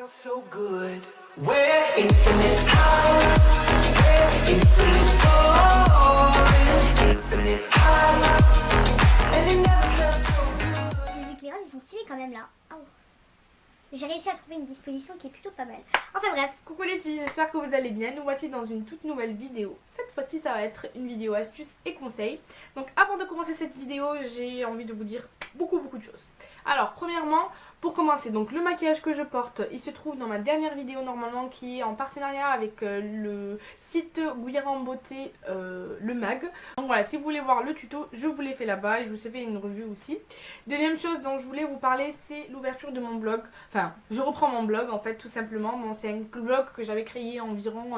So good. We're infinite high, we're infinite falling, infinite high, and it never felt so good. Les éclairages ils sont stylés quand même là. Oh. J'ai réussi à trouver une disposition qui est plutôt pas mal. Enfin bref. Coucou les filles, j'espère que vous allez bien. Nous voici dans une toute nouvelle vidéo. Cette fois-ci ça va être une vidéo astuces et conseils. Donc avant de commencer cette vidéo, j'ai envie de vous dire beaucoup de choses. Alors premièrement, pour commencer, donc le maquillage que je porte, il se trouve dans ma dernière vidéo normalement qui est en partenariat avec le site Guiran Beauté, le mag. Donc voilà, si vous voulez voir le tuto, je vous l'ai fait là-bas et je vous ai fait une revue aussi. Deuxième chose dont je voulais vous parler, c'est l'ouverture de mon blog. Enfin, je reprends mon blog en fait tout simplement. Bon, c'est un blog que j'avais créé environ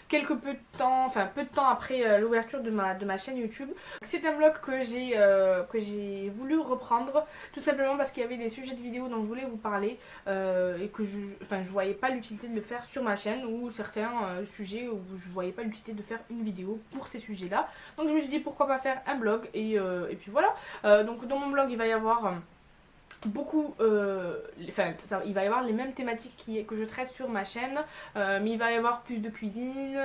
peu de temps après l'ouverture de ma chaîne YouTube. C'est un blog que j'ai voulu reprendre tout simplement parce qu'il y avait des sujets de vidéos dont je voulais vous parler et que je voyais pas l'utilité de le faire sur ma chaîne, ou certains sujets où je voyais pas l'utilité de faire une vidéo pour ces sujets là. Donc je me suis dit pourquoi pas faire un blog et puis voilà. Donc dans mon blog il va y avoir beaucoup, il va y avoir les mêmes thématiques que je traite sur ma chaîne, mais il va y avoir plus de cuisine,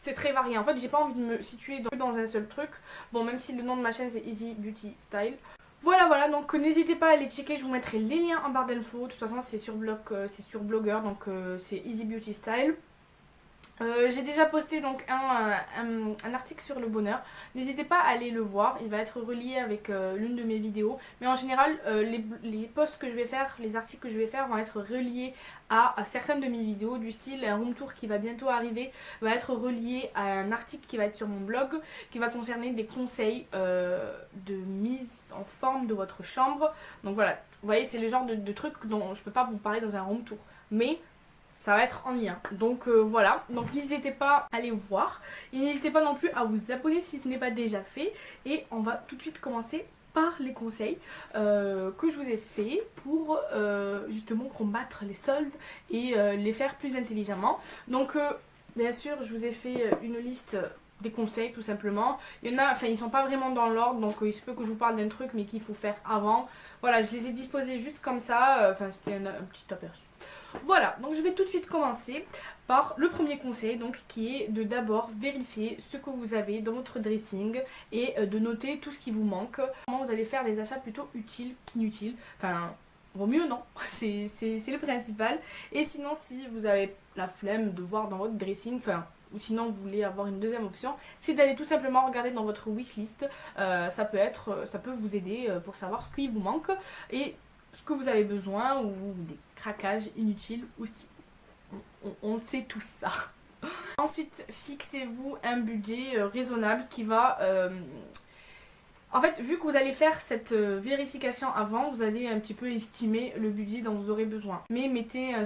c'est très varié. En fait j'ai pas envie de me situer dans un seul truc, bon même si le nom de ma chaîne c'est Easy Beauty Style. Voilà, donc n'hésitez pas à aller checker, je vous mettrai les liens en barre d'infos. De toute façon c'est sur Blogger, donc c'est Easy Beauty Style. J'ai déjà posté donc un article sur le bonheur, n'hésitez pas à aller le voir, il va être relié avec l'une de mes vidéos, mais en général les posts que je vais faire, les articles que je vais faire vont être reliés à certaines de mes vidéos, du style un room tour qui va bientôt arriver va être relié à un article qui va être sur mon blog, qui va concerner des conseils de mise en forme de votre chambre. Donc voilà, vous voyez c'est le genre de trucs dont je peux pas vous parler dans un room tour, mais ça va être en lien. Donc voilà, donc n'hésitez pas à aller voir et n'hésitez pas non plus à vous abonner si ce n'est pas déjà fait. Et on va tout de suite commencer par les conseils que je vous ai fait pour justement combattre les soldes et les faire plus intelligemment. Donc bien sûr je vous ai fait une liste des conseils tout simplement. Il y en a, enfin ils sont pas vraiment dans l'ordre, donc il se peut que je vous parle d'un truc mais qu'il faut faire avant. Voilà, je les ai disposés juste comme ça, enfin c'était un petit aperçu. Voilà, donc je vais tout de suite commencer par le premier conseil, donc qui est de d'abord vérifier ce que vous avez dans votre dressing et de noter tout ce qui vous manque. Vous allez faire des achats plutôt utiles qu'inutiles, enfin vaut mieux non, c'est le principal. Et sinon si vous avez la flemme de voir dans votre dressing, enfin ou sinon vous voulez avoir une deuxième option, c'est d'aller tout simplement regarder dans votre wishlist. Ça peut vous aider pour savoir ce qui vous manque et ce que vous avez besoin, ou des craquages inutiles aussi. On sait tout ça. Ensuite, fixez-vous un budget raisonnable qui va... En fait, vu que vous allez faire cette vérification avant, vous allez un petit peu estimer le budget dont vous aurez besoin. Mais mettez un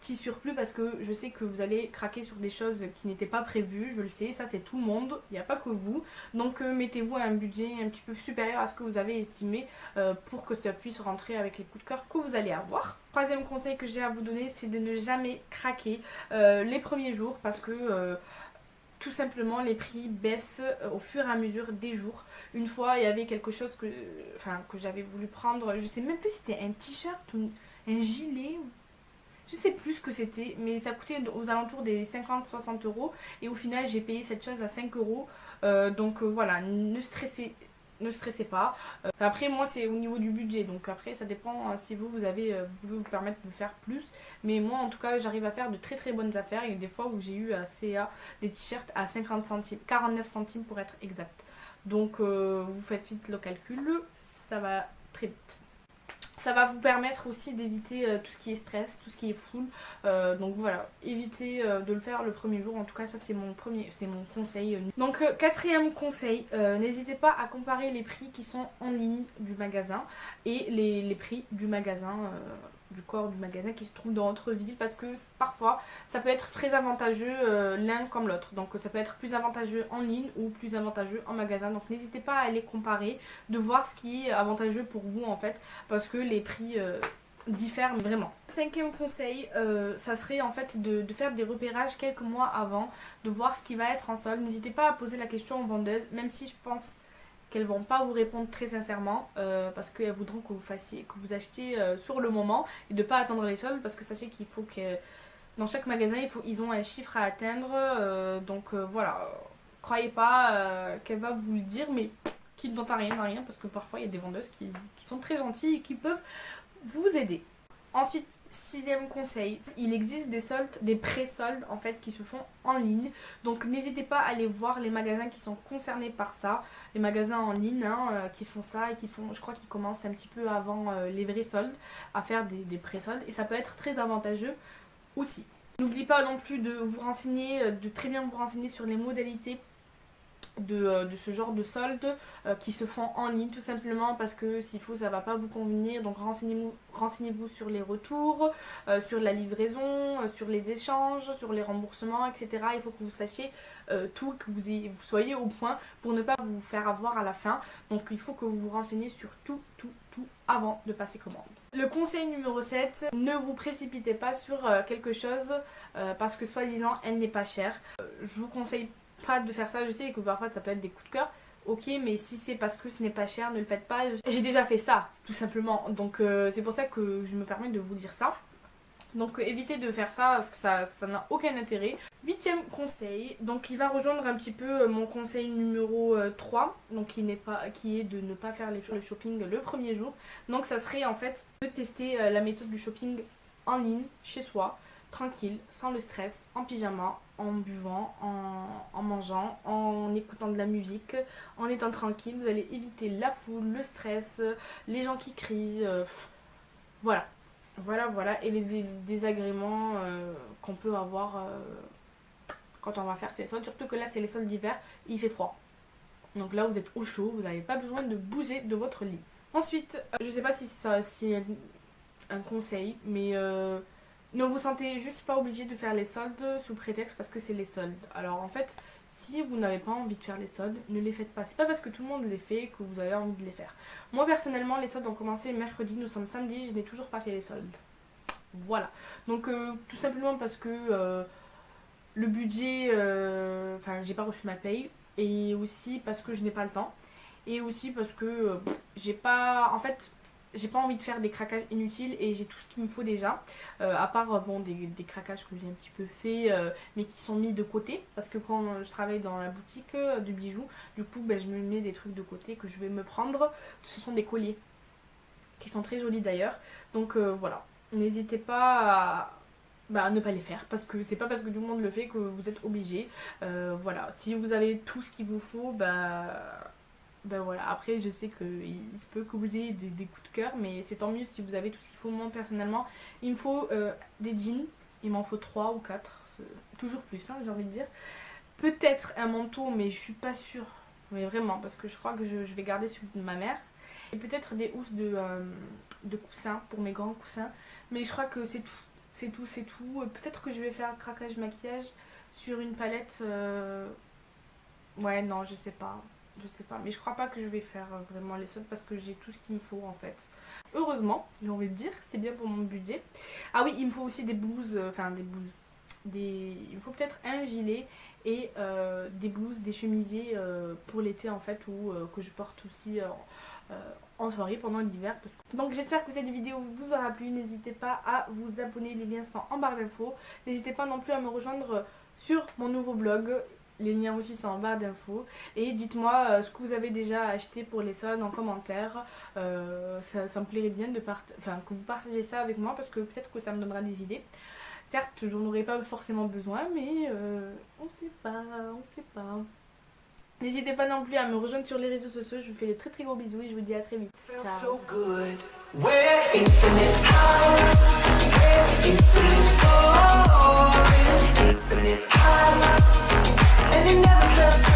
petit surplus parce que je sais que vous allez craquer sur des choses qui n'étaient pas prévues, je le sais, ça c'est tout le monde, il n'y a pas que vous. Donc mettez-vous un budget un petit peu supérieur à ce que vous avez estimé pour que ça puisse rentrer avec les coups de cœur que vous allez avoir. Troisième conseil que j'ai à vous donner, c'est de ne jamais craquer les premiers jours parce que tout simplement les prix baissent au fur et à mesure des jours. Une fois il y avait quelque chose que j'avais voulu prendre, je sais même plus si c'était un t-shirt ou un gilet ou... Je sais plus ce que c'était, mais ça coûtait aux alentours des 50-60 euros. Et au final, j'ai payé cette chose à 5 euros. Donc voilà, ne stressez pas. Après, moi, c'est au niveau du budget. Donc après, ça dépend si vous pouvez vous permettre de faire plus. Mais moi, en tout cas, j'arrive à faire de très bonnes affaires. Il y a des fois où j'ai eu à CA des t-shirts à 50 centimes, 49 centimes pour être exact. Donc vous faites vite le calcul, ça va très vite. Ça va vous permettre aussi d'éviter tout ce qui est stress, tout ce qui est full. Donc voilà, évitez de le faire le premier jour. En tout cas, ça c'est mon conseil. Donc quatrième conseil, n'hésitez pas à comparer les prix qui sont en ligne du magasin et les prix du magasin, du corps du magasin qui se trouve dans votre ville, parce que parfois ça peut être très avantageux l'un comme l'autre. Donc ça peut être plus avantageux en ligne ou plus avantageux en magasin. Donc n'hésitez pas à les comparer, de voir ce qui est avantageux pour vous en fait, parce que les prix diffèrent vraiment. Cinquième conseil, ça serait en fait de faire des repérages quelques mois avant, de voir ce qui va être en solde. N'hésitez pas à poser la question aux vendeuses, même si je pense qu'elles vont pas vous répondre très sincèrement parce qu'elles voudront que vous achetiez sur le moment et de pas attendre les soldes, parce que sachez qu'il faut que dans chaque magasin ils ont un chiffre à atteindre, donc voilà, croyez pas qu'elle va vous le dire, mais qui ne tente à rien, parce que parfois il y a des vendeuses qui sont très gentilles et qui peuvent vous aider. Ensuite, 6e conseil, il existe des soldes, des pré-soldes en fait qui se font en ligne. Donc n'hésitez pas à aller voir les magasins qui sont concernés par ça, les magasins en ligne qui font ça et qui font, je crois qu'ils commencent un petit peu avant les vrais soldes à faire des pré-soldes, et ça peut être très avantageux aussi. N'oubliez pas non plus de vous renseigner, de très bien vous renseigner sur les modalités de ce genre de soldes qui se font en ligne, tout simplement parce que s'il faut ça va pas vous convenir, donc renseignez-vous sur les retours, sur la livraison, sur les échanges, sur les remboursements, etc. Il faut que vous sachiez tout, que vous soyez au point pour ne pas vous faire avoir à la fin. Donc il faut que vous vous renseigniez sur tout avant de passer commande. Le conseil numéro 7, ne vous précipitez pas sur quelque chose parce que soi-disant elle n'est pas chère. Je vous conseille pas de faire ça, je sais que parfois ça peut être des coups de cœur, ok, mais si c'est parce que ce n'est pas cher, ne le faites pas. J'ai déjà fait ça, tout simplement, donc c'est pour ça que je me permets de vous dire ça. Donc évitez de faire ça parce que ça n'a aucun intérêt. 8e conseil, donc il va rejoindre un petit peu mon conseil numéro 3, donc qui est de ne pas faire le shopping le premier jour. Donc ça serait en fait de tester la méthode du shopping en ligne, chez soi, tranquille, sans le stress, en pyjama, en buvant, en mangeant, en écoutant de la musique, en étant tranquille. Vous allez éviter la foule, le stress, les gens qui crient, voilà, et les désagréments qu'on peut avoir quand on va faire ces soldes, surtout que là c'est les soldes d'hiver, il fait froid. Donc là vous êtes au chaud, vous n'avez pas besoin de bouger de votre lit. Ensuite, je sais pas si c'est un conseil, mais ne vous sentez juste pas obligé de faire les soldes sous prétexte parce que c'est les soldes. Alors en fait, si vous n'avez pas envie de faire les soldes, ne les faites pas. C'est pas parce que tout le monde les fait que vous avez envie de les faire. Moi personnellement, les soldes ont commencé mercredi, nous sommes samedi, je n'ai toujours pas fait les soldes. Voilà. Donc tout simplement parce que le budget, enfin j'ai pas reçu ma paye, et aussi parce que je n'ai pas le temps, et aussi parce que j'ai pas, en fait, j'ai pas envie de faire des craquages inutiles et j'ai tout ce qu'il me faut déjà, à part bon, des craquages que j'ai un petit peu fait mais qui sont mis de côté, parce que quand je travaille dans la boutique de bijoux, du coup je me mets des trucs de côté que je vais me prendre. Ce sont des colliers qui sont très jolis d'ailleurs, donc voilà, n'hésitez pas à ne pas les faire, parce que c'est pas parce que tout le monde le fait que vous êtes obligé. Voilà, si vous avez tout ce qu'il vous faut, ben voilà, après je sais qu'il se peut que vous ayez des coups de cœur, mais c'est tant mieux si vous avez tout ce qu'il faut. Moi personnellement, il me faut des jeans, il m'en faut 3 ou 4, toujours plus hein, j'ai envie de dire. Peut-être un manteau, mais je suis pas sûre, mais vraiment, parce que je crois que je vais garder celui de ma mère. Et peut-être des housses de coussins, pour mes grands coussins, mais je crois que c'est tout. Peut-être que je vais faire un craquage maquillage sur une palette, ouais non je sais pas, mais je crois pas que je vais faire vraiment les soldes parce que j'ai tout ce qu'il me faut en fait. Heureusement, j'ai envie de dire, c'est bien pour mon budget. Ah oui, il me faut aussi des blouses, il me faut peut-être un gilet et des blouses, des chemisiers pour l'été en fait, ou que je porte aussi en soirée pendant l'hiver. Donc j'espère que cette vidéo vous aura plu, n'hésitez pas à vous abonner, les liens sont en barre d'infos. N'hésitez pas non plus à me rejoindre sur mon nouveau blog. Les liens aussi sont en barre d'infos. Et dites-moi ce que vous avez déjà acheté pour les soldes en commentaire. Ça me plairait bien que vous partagez ça avec moi, parce que peut-être que ça me donnera des idées. Certes, j'en aurais pas forcément besoin, mais on sait pas. N'hésitez pas non plus à me rejoindre sur les réseaux sociaux. Je vous fais de très très gros bisous et je vous dis à très vite. Felt Ciao. so good. We're infinite high. We're infinite falling. Infinite high. And it never felt so